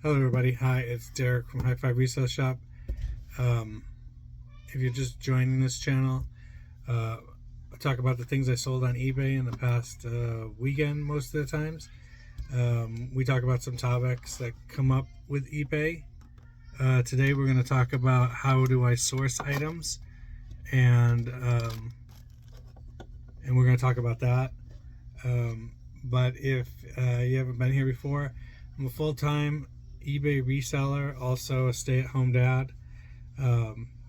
Hello everybody, hi, it's Derek from High Five Resale Shop. Um, if you're just joining this channel, I talk about the things I sold on eBay in the past weekend most of the times. We talk about some topics that come up with eBay. Today we're going to talk about how do I source items, and we're going to talk about that. But if you haven't been here before, I'm a full-time eBay reseller, also a stay-at-home dad.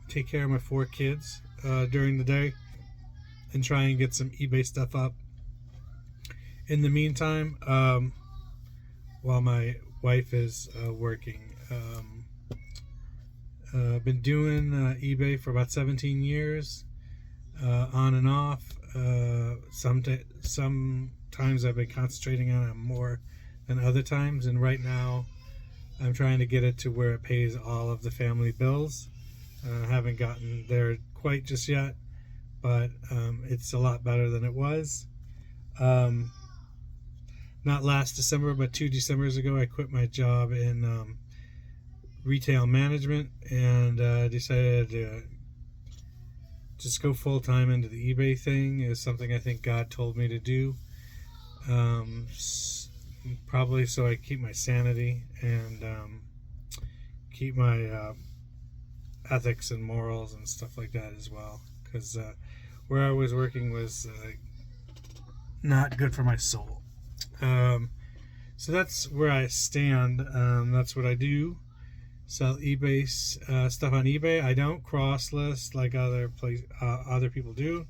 Take care of my 4 kids during the day and try and get some eBay stuff up. In the meantime, while my wife is working, I've been doing eBay for about 17 years, on and off. Sometimes I've been concentrating on it more than other times, and right now I'm trying to get it to where it pays all of the family bills. I haven't gotten there quite just yet, but it's a lot better than it was. Not last December, but 2 Decembers ago, I quit my job in retail management and decided to just go full-time into the eBay thing. Is something I think God told me to do. Probably so I keep my sanity and keep my ethics and morals and stuff like that as well, because where I was working was not good for my soul. So that's where I stand. That's what I do. Sell eBay stuff on eBay. I don't cross list like other people do.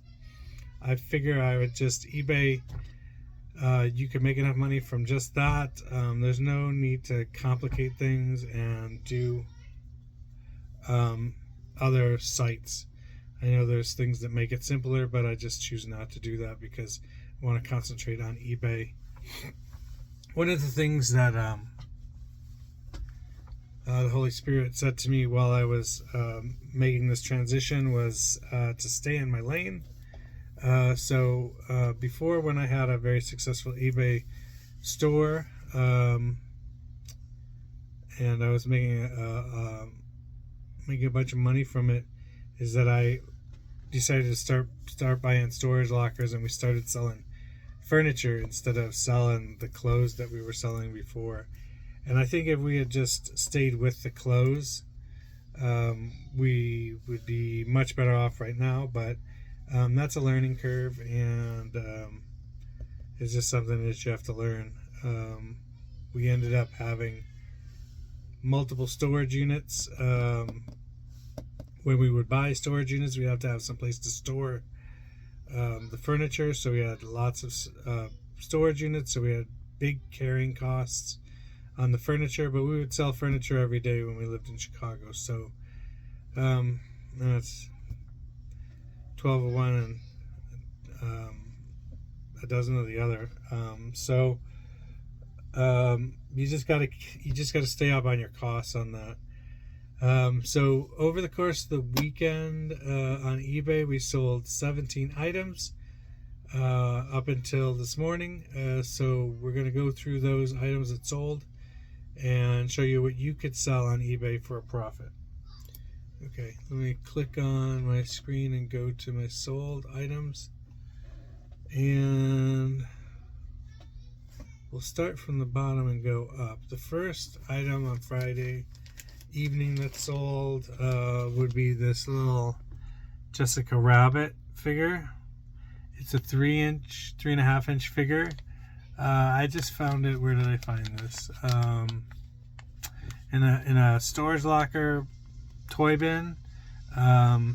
I figure I would just eBay. You can make enough money from just that. There's no need to complicate things and do other sites. I know there's things that make it simpler, but I just choose not to do that because I want to concentrate on eBay. One of the things that the Holy Spirit said to me while I was making this transition was to stay in my lane. So before, when I had a very successful eBay store, and I was making a bunch of money from it, is that I decided to start buying storage lockers, and we started selling furniture instead of selling the clothes that we were selling before. And I think if we had just stayed with the clothes, we would be much better off right now. But that's a learning curve, and it's just something that you have to learn. We ended up having multiple storage units. When we would buy storage units, we have to have some place to store the furniture. So we had lots of storage units. So we had big carrying costs on the furniture, but we would sell furniture every day when we lived in Chicago. So that's 12 of one and a dozen of the other. You just gotta stay up on your costs on that. So over the course of the weekend on eBay, we sold 17 items up until this morning. So we're going to go through those items that sold and show you what you could sell on eBay for a profit. Okay, let me click on my screen and go to my sold items. And we'll start from the bottom and go up. The first item on Friday evening that sold would be this little Jessica Rabbit figure. It's a 3.5 inch figure. I just found it. Where did I find this? In a storage locker toy bin. I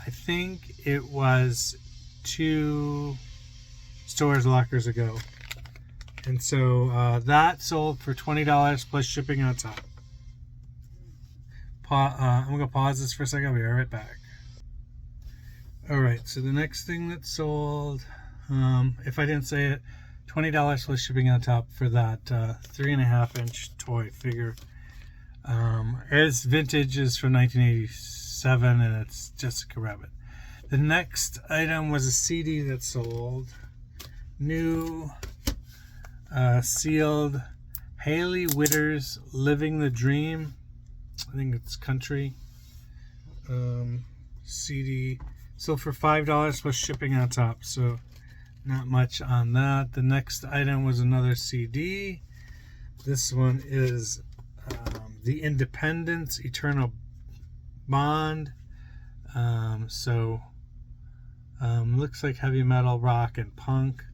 think it was 2 storage lockers ago. And so that sold for $20 plus shipping on top. I'm going to pause this for a second. I'll be right back. Alright, so the next thing that sold, if I didn't say it, $20 plus shipping on top for that 3.5 inch toy figure. It's vintage, is from 1987, and it's Jessica Rabbit. The next item was a CD that sold. New sealed Haley Witter's Living the Dream. I think it's country. CD. Sold for $5 plus shipping on top. So not much on that. The next item was another CD. This one is The Independents, Eternal Bond. Looks like heavy metal, rock, and punk.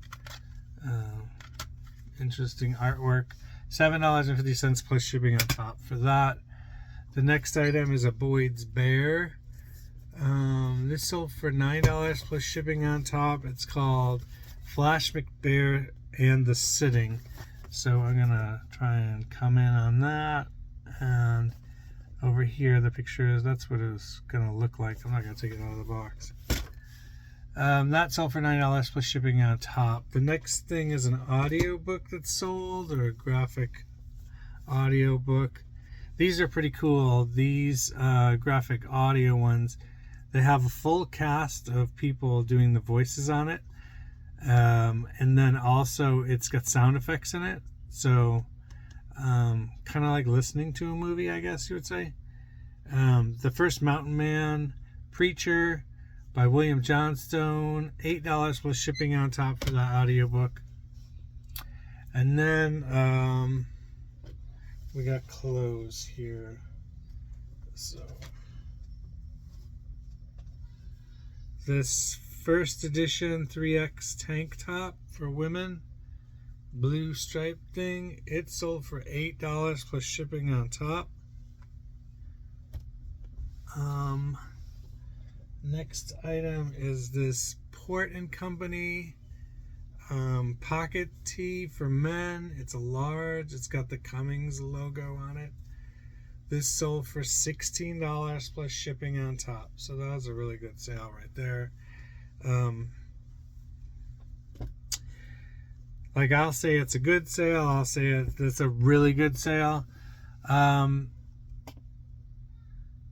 Interesting artwork. $7.50 plus shipping on top for that. The next item is a Boyd's Bear. This sold for $9 plus shipping on top. It's called Flash McBear and the Sitting. So I'm gonna try and come in on that. And over here, the picture is, that's what it's gonna look like. I'm not gonna take it out of the box. That sold for $9 plus shipping on top. The next thing is an audio book that's sold, or a graphic audio book. These are pretty cool. These graphic audio ones, they have a full cast of people doing the voices on it. And then also it's got sound effects in it. So kind of like listening to a movie, I guess you would say. The First Mountain Man, Preacher by William Johnstone, $8 plus shipping on top for that audiobook. And then we got clothes here. So this first edition 3X tank top for women, blue striped thing, it sold for $8 plus shipping on top. Next item is this Port & Company pocket tee for men. It's a large. It's got the Cummings logo on it. This sold for $16 plus shipping on top. So that was a really good sale right there. Like, I'll say it's a good sale. I'll say it's a really good sale.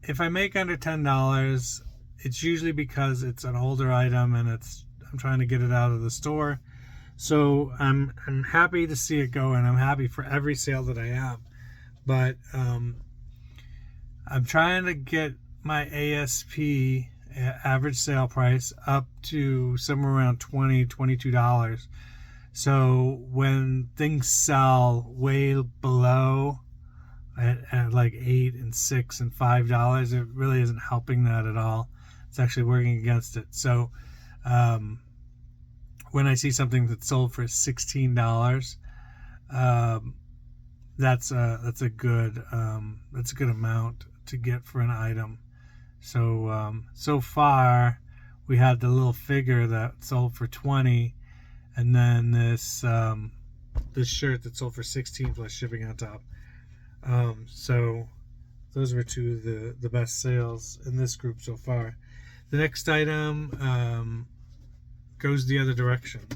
If I make under $10, it's usually because it's an older item and I'm trying to get it out of the store. So I'm happy to see it go, and I'm happy for every sale that I have. But I'm trying to get my ASP, average sale price, up to somewhere around $20, $22. So when things sell way below at like $8 and $6 and $5, it really isn't helping that at all. It's actually working against it. So when I see something that's sold for $16, that's a good amount to get for an item. So so far we had the little figure that sold for $20, and then this shirt that sold for $16 plus shipping on top. So those were two of the best sales in this group so far. The next item goes the other direction.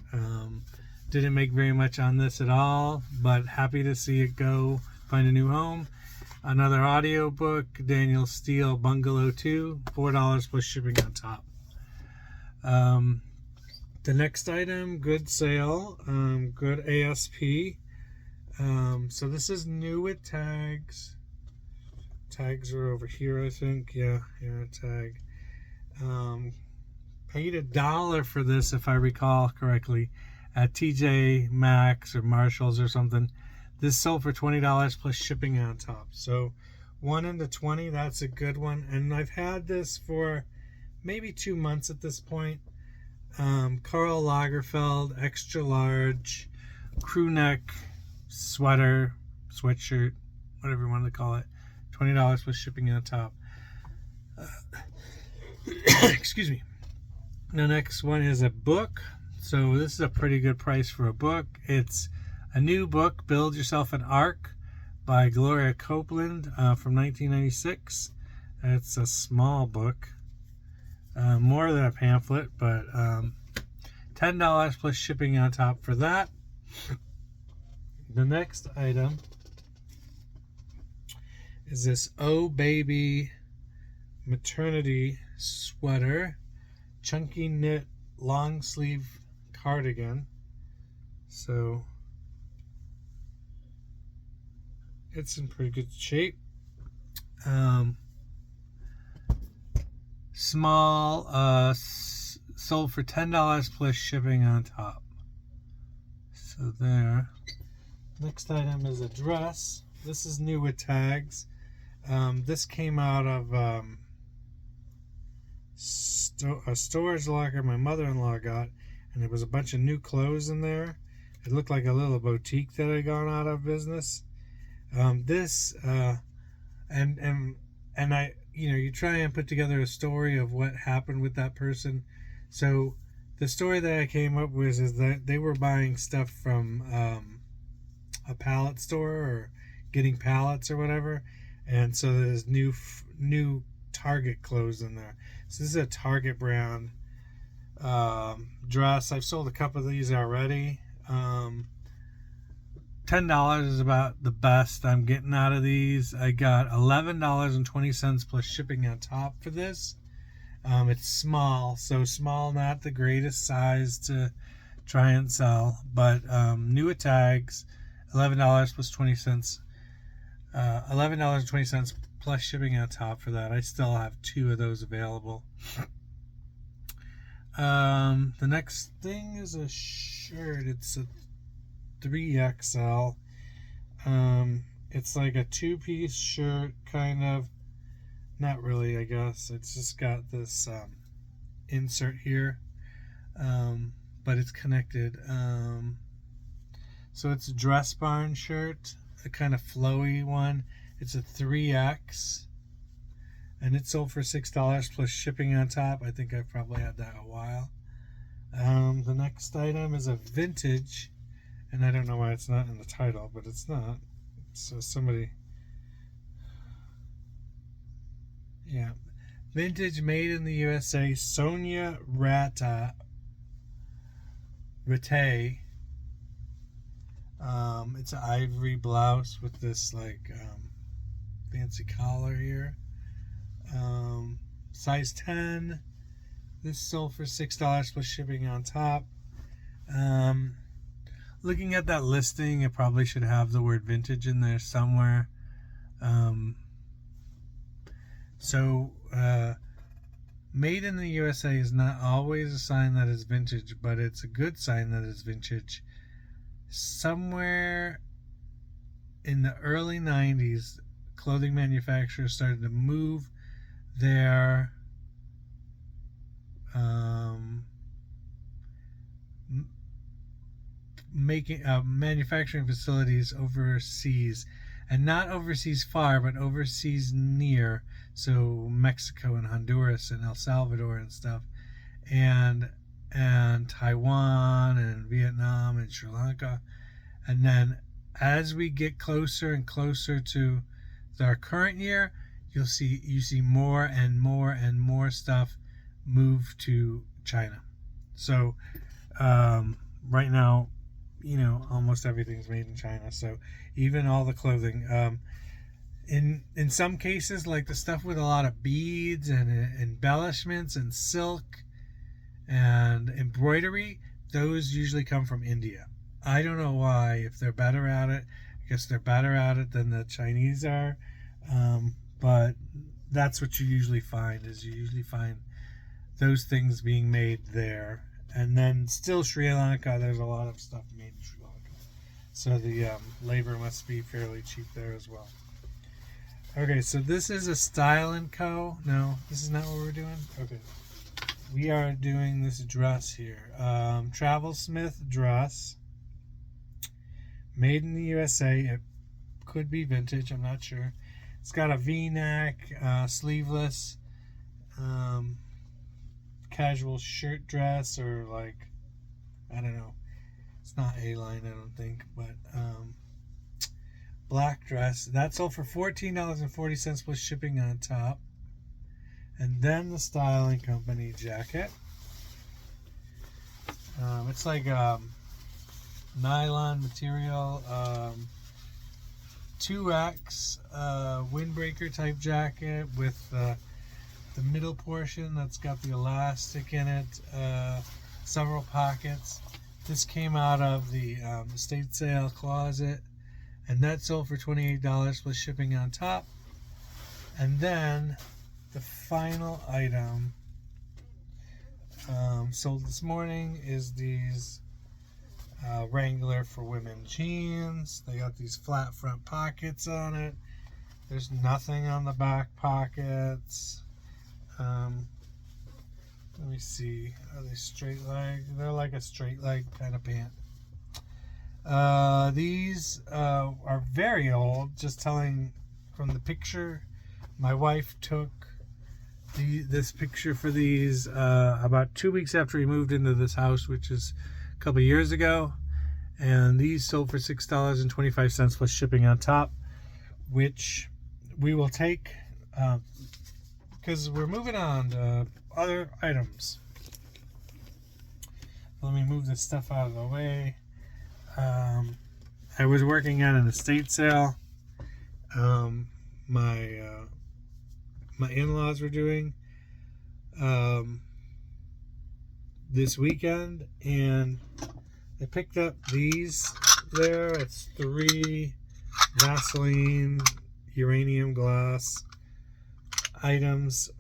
Didn't make very much on this at all, but happy to see it go, find a new home. Another audio book, Daniel Steele, Bungalow 2, $4 plus shipping on top. The next item, good sale, good ASP. So this is new with tags. Tags are over here, I think. Yeah, tag. Paid $1 for this, if I recall correctly, at TJ Maxx or Marshalls or something. This sold for $20 plus shipping on top. So 1 into 20, that's a good one. And I've had this for maybe 2 months at this point. Karl Lagerfeld, extra large, crew neck sweater, sweatshirt, whatever you want to call it. $20 plus shipping on top. Excuse me. The next one is a book. So this is a pretty good price for a book. It's a new book, Build Yourself an Ark by Gloria Copeland from 1996. It's a small book, more than a pamphlet, but $10 plus shipping on top for that. The next item is this Oh Baby maternity sweater, chunky knit long sleeve cardigan. So it's in pretty good shape. Small, sold for $10 plus shipping on top. So there. Next item is a dress. This is new with tags. This came out of a storage locker my mother-in-law got, and there was a bunch of new clothes in there. It looked like a little boutique that had gone out of business. And I, you try and put together a story of what happened with that person. So the story that I came up with is that they were buying stuff from a pallet store or getting pallets or whatever, and so there's new Target clothes in there. So this is a Target brand dress. I've sold a couple of these already. $10 is about the best I'm getting out of these. I got $11.20 plus shipping on top for this. It's small, so small, not the greatest size to try and sell, but new with tags, $11 plus 20 cents. $11.20 plus shipping on top for that. I still have 2 of those available. The next thing is a shirt. It's a 3XL. It's like a 2-piece shirt, kind of. Not really, I guess. It's just got this insert here, but it's connected. So it's a Dress Barn shirt, a kind of flowy one. It's a 3X, and it sold for $6 plus shipping on top. I think I've probably had that a while. The next item is a vintage, and I don't know why it's not in the title, but it's not. So somebody, yeah, vintage, made in the USA, Sonia Rattay. It's an ivory blouse with this like fancy collar here. Size 10. This sold for $6 plus shipping on top. Looking at that listing, it probably should have the word vintage in there somewhere. Made in the USA is not always a sign that it's vintage, but it's a good sign that it's vintage. Somewhere in the early 90s, clothing manufacturers started to move their manufacturing facilities overseas, and not overseas far, but overseas near, so Mexico and Honduras and El Salvador and stuff, and Taiwan and Vietnam and Sri Lanka. And then as we get closer and closer to our current year, you see more and more and more stuff move to China. So right now, almost everything's made in China. So even all the clothing, in some cases, like the stuff with a lot of beads and embellishments and silk and embroidery, those usually come from India. I don't know why. If they're better at it, I guess they're better at it than the Chinese are. But that's what you usually find, is you usually find those things being made there. And then still Sri Lanka, there's a lot of stuff made in Sri Lanka. So the labor must be fairly cheap there as well. Okay, so this is a Style & Co. No, this is not what we're doing? Okay. We are doing this dress here. Travelsmith dress. Made in the USA. It could be vintage, I'm not sure. It's got a V-neck, sleeveless, casual shirt dress, or like, I don't know. It's not A-line, I don't think, but black dress. That sold for $14.40 plus shipping on top. And then the Style & Company jacket. It's like nylon material, 2X windbreaker type jacket with the middle portion that's got the elastic in it, several pockets. This came out of the estate sale closet, and that sold for $28 plus shipping on top. And then the final item sold this morning is these Wrangler for women jeans. They got these flat front pockets on it. There's nothing on the back pockets. Let me see. Are they straight leg? They're like a straight leg kind of pant. These are very old. Just telling from the picture, my wife took this picture for these about 2 weeks after we moved into this house, which is a couple years ago. And these sold for $6.25 plus shipping on top, which we will take because we're moving on to other items. Let me move this stuff out of the way. I was working at an estate sale. My in-laws were doing this weekend, and I picked up these there. It's 3 Vaseline uranium glass items.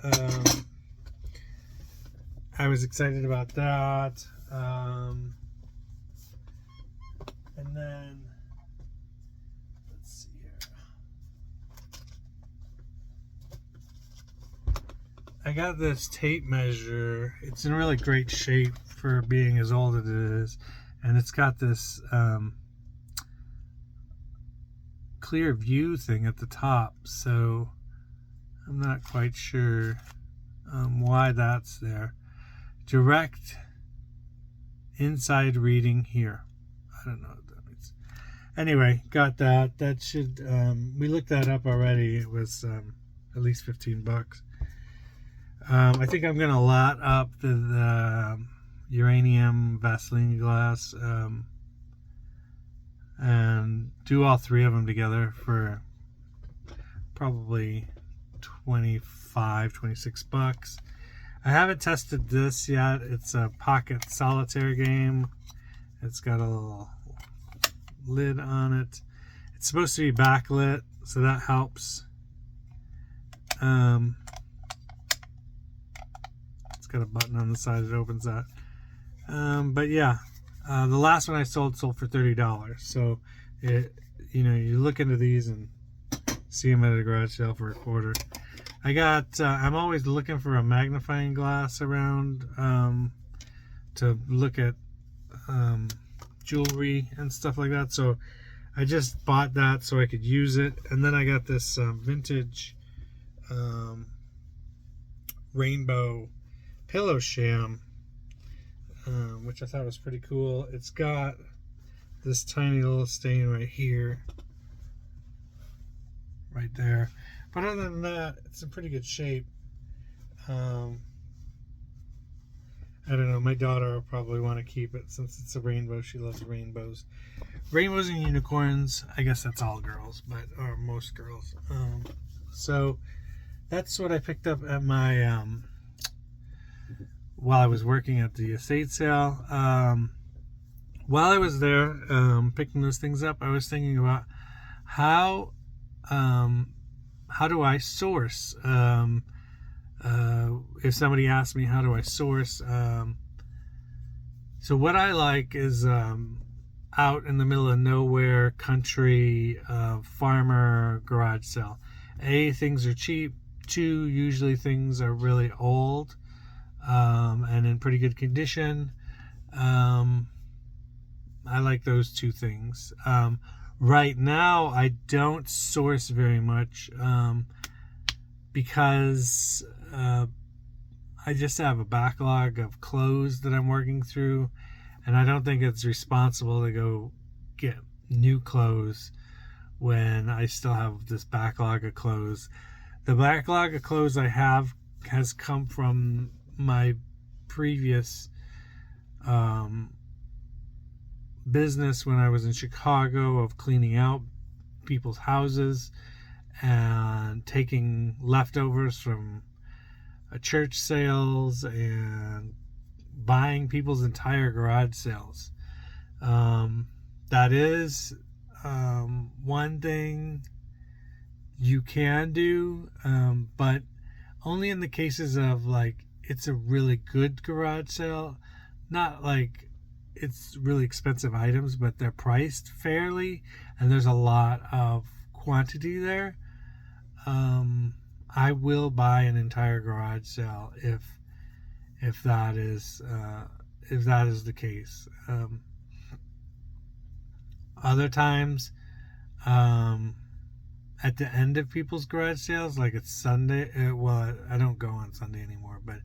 I was excited about that. And then let's see here. I got this tape measure. It's in really great shape for being as old as it is, and it's got this clear view thing at the top, so I'm not quite sure why that's there. Direct inside reading here. I don't know what that means. Anyway, got that. That should we looked that up already. It was at least $15. I think I'm gonna lot up the uranium Vaseline glass and do all 3 of them together for probably $26. I haven't tested this yet. It's a pocket solitaire game. It's got a little lid on it. It's supposed to be backlit, so that helps. It's got a button on the side that opens that. But yeah, the last one I sold for $30. So you look into these and see them at a garage sale for $25. I got. I'm always looking for a magnifying glass around to look at jewelry and stuff like that. So I just bought that so I could use it. And then I got this vintage rainbow pillow sham, which I thought was pretty cool. It's got this tiny little stain right here, right there. But other than that, it's in pretty good shape. I don't know. My daughter will probably want to keep it since it's a rainbow. She loves rainbows. Rainbows and unicorns. I guess that's all girls, or most girls. So that's what I picked up at my while I was working at the estate sale. While I was there picking those things up, I was thinking about how do I source? If somebody asks me how do I source, so what I like is out in the middle of nowhere country farmer garage sale. A, things are cheap. 2, usually things are really old and in pretty good condition. I like those 2 things. Right now, I don't source very much because I just have a backlog of clothes that I'm working through, and I don't think it's responsible to go get new clothes when I still have this backlog of clothes. The backlog of clothes I have has come from my previous business when I was in Chicago of cleaning out people's houses and taking leftovers from church sales and buying people's entire garage sales. That is one thing you can do, but only in the cases of like it's a really good garage sale, not like it's really expensive items, but they're priced fairly and there's a lot of quantity there. I will buy an entire garage sale if that is the case. Other times, at the end of people's garage sales, like it's Sunday. Well, I don't go on Sunday anymore, but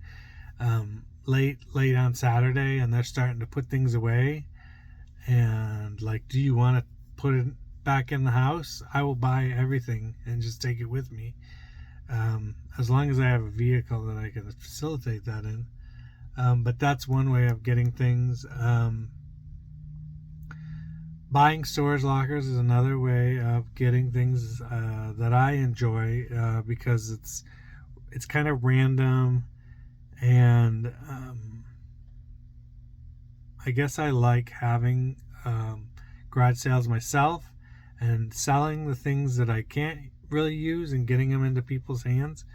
late on Saturday, and they're starting to put things away. And like, do you want to put it back in the house? I will buy everything and just take it with me, as long as I have a vehicle that I can facilitate that in. But that's one way of getting things. Buying storage lockers is another way of getting things that I enjoy, because it's kind of random, and I guess I like having garage sales myself and selling the things that I can't really use and getting them into people's hands.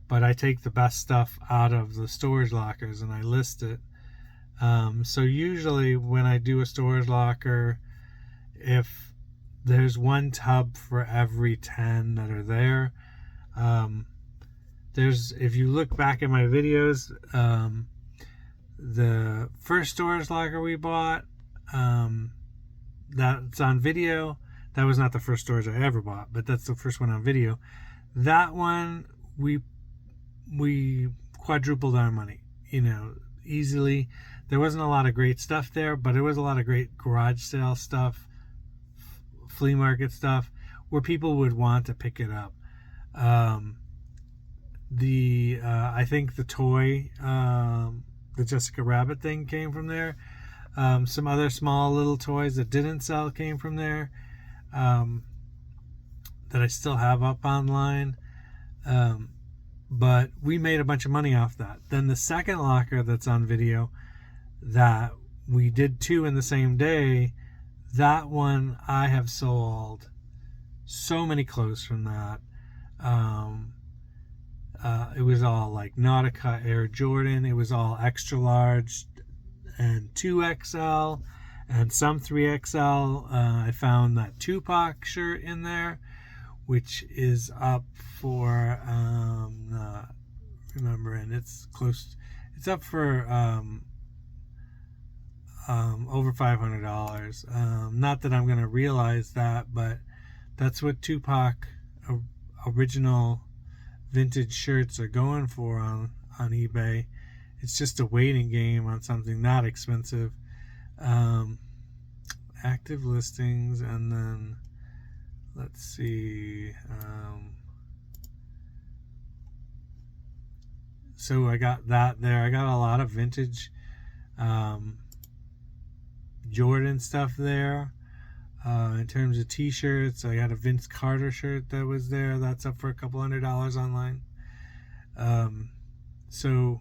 But I take the best stuff out of the storage lockers and I list it. So usually when I do a storage locker, if there's one tub for every 10 that are there, if you look back at my videos, the first storage locker we bought, that's on video. That was not the first storage I ever bought, but that's the first one on video. That one we quadrupled our money, easily. There wasn't a lot of great stuff there, but it was a lot of great garage sale stuff, flea market stuff, where people would want to pick it up. I think the toy, the Jessica Rabbit thing came from there. Some other small little toys that didn't sell came from there, that I still have up online. But we made a bunch of money off that. Then the second locker that's on video, that we did 2 in the same day, that one I have sold so many clothes from that. It was all like Nautica Air Jordan. It was all extra large and 2XL and some 3XL. I found that Tupac shirt in there, which is up for not remembering, it's up for over $500. Not that I'm gonna realize that, but that's what Tupac original vintage shirts are going for on eBay. It's just a waiting game on something that expensive. Active listings, and then let's see. So I got that there. I got a lot of vintage Jordan stuff there. In terms of t-shirts, I got a Vince Carter shirt that was there. That's up for a couple $100 online. So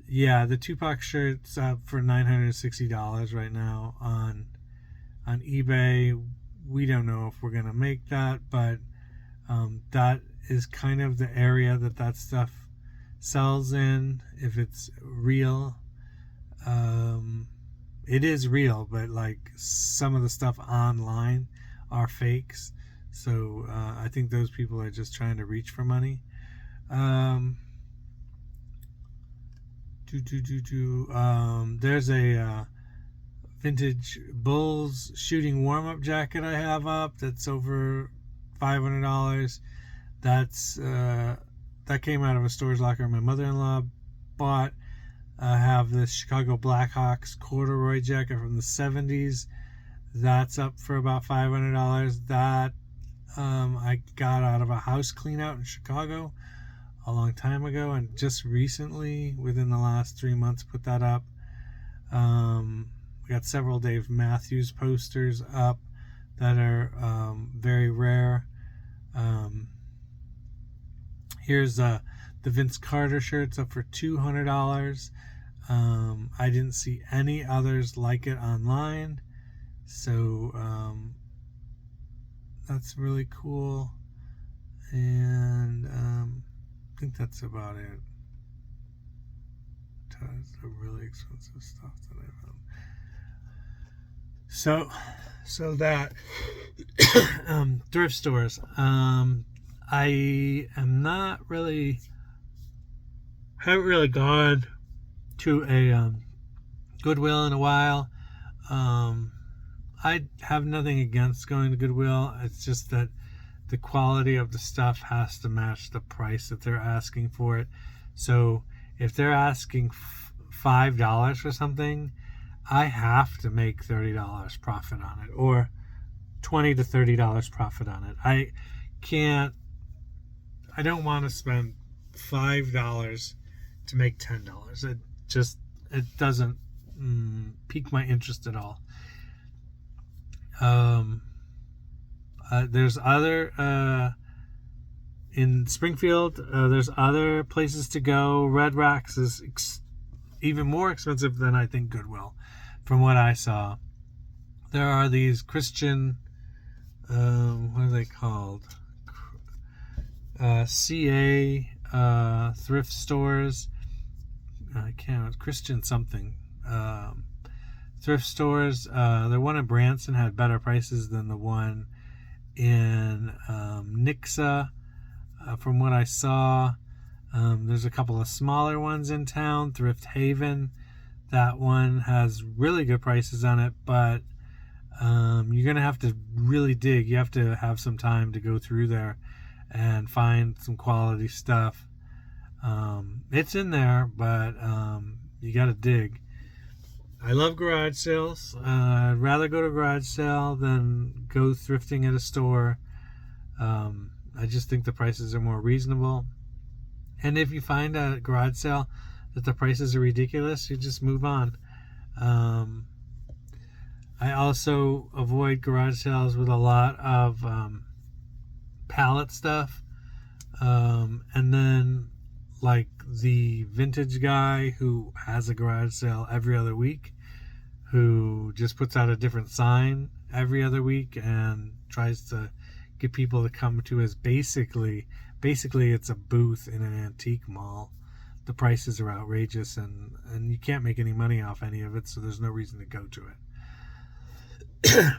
yeah, the Tupac shirt's up for $960 right now on eBay. We don't know if we're gonna make that, but that is kind of the area that stuff sells in. If it's real, it is real, but like some of the stuff online are fakes. So I think those people are just trying to reach for money. There's a vintage Bulls shooting warm-up jacket I have up that's over $500. That came out of a storage locker my mother-in-law bought. I have this Chicago Blackhawks corduroy jacket from the 70s. That's up for about $500. That I got out of a house clean out in Chicago a long time ago, and just recently, within the last 3 months, put that up. We got several Dave Matthews posters up that are very rare. Here's the Vince Carter shirts up for $200. I didn't see any others like it online, so that's really cool. And I think that's about it. That's the really expensive stuff that I found. So that thrift stores. I am not really, haven't really gone to a Goodwill in a while. I have nothing against going to Goodwill. It's just that the quality of the stuff has to match the price that they're asking for it. So if they're asking $5 for something, I have to make $30 profit on it, or $20 to $30 profit on it. I don't want to spend $5 to make $10. It doesn't pique my interest at all. There's other in Springfield. There's other places to go. Red Rocks is even more expensive than I think Goodwill, from what I saw. There are these Christian, what are they called? CA thrift stores. I can't. Christian something. Thrift stores. The one in Branson had better prices than the one in Nixa. From what I saw, there's a couple of smaller ones in town. Thrift Haven, that one has really good prices on it, but you're gonna have to really dig. You have to have some time to go through there and find some quality stuff. It's in there, but you gotta dig. I love garage sales. I'd rather go to a garage sale than go thrifting at a store. I just think the prices are more reasonable. And if you find at a garage sale that the prices are ridiculous, you just move on. I also avoid garage sales with a lot of pallet stuff. And then, like the vintage guy who has a garage sale every other week, who just puts out a different sign every other week and tries to get people to come to his basically it's a booth in an antique mall. The prices are outrageous, and you can't make any money off any of it, so there's no reason to go to it.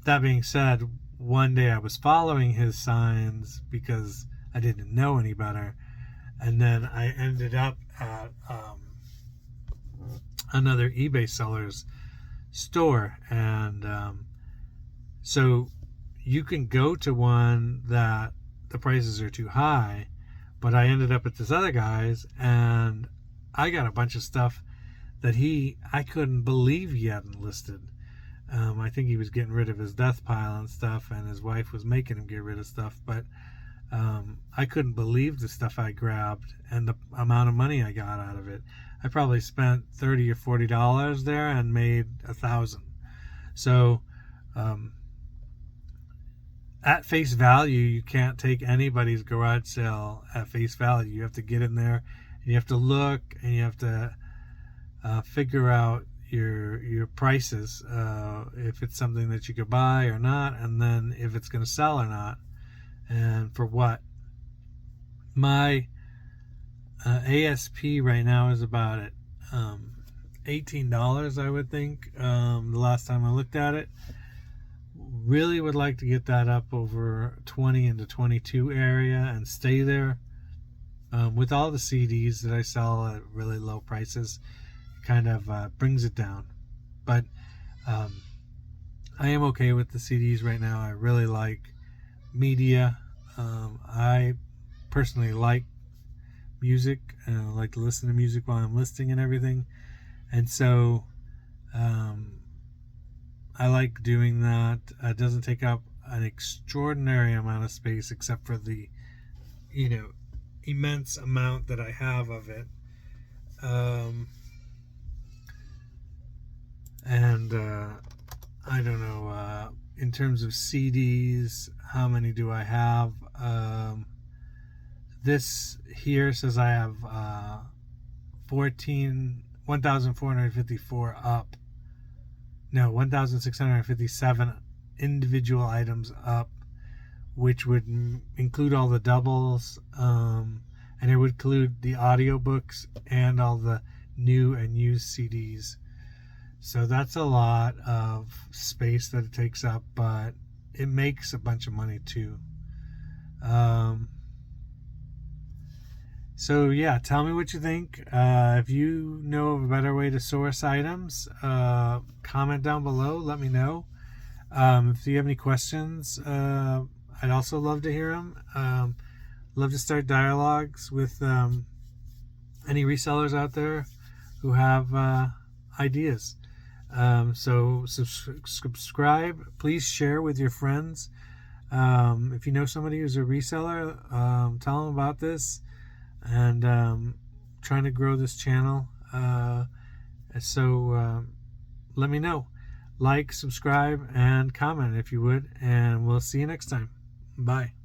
That being said, one day I was following his signs because I didn't know any better, and then I ended up at another eBay seller's store, and so you can go to one that the prices are too high, but I ended up at this other guy's, and I got a bunch of stuff that I couldn't believe he hadn't listed. I think he was getting rid of his death pile and stuff, and his wife was making him get rid of stuff, but I couldn't believe the stuff I grabbed and the amount of money I got out of it. I probably spent $30 or $40 there and made $1,000. So at face value, you can't take anybody's garage sale at face value. You have to get in there, and you have to look, and you have to figure out your prices, if it's something that you could buy or not, and then if it's going to sell or not, and for what. My ASP right now is about at $18, I would think, the last time I looked at it. Really would like to get that up over 20 into 22 area and stay there. With all the CDs that I sell at really low prices, kind of brings it down. But I am okay with the CDs right now. I really like media. I personally like music, and I like to listen to music while I'm listening and everything, and so I like doing that. It doesn't take up an extraordinary amount of space, except for the immense amount that I have of it. And I don't know, in terms of CDs, how many do I have? This here says I have 1,454 up. No, 1,657 individual items up, which would include all the doubles, and it would include the audiobooks and all the new and used CDs. So that's a lot of space that it takes up, but it makes a bunch of money too. So yeah, tell me what you think. If you know of a better way to source items, comment down below. Let me know. If you have any questions, I'd also love to hear them. Love to start dialogues with any resellers out there who have ideas. So subscribe. Please share with your friends. If you know somebody who's a reseller, tell them about this. And trying to grow this channel. So let me know. Like, subscribe, and comment if you would. And we'll see you next time. Bye.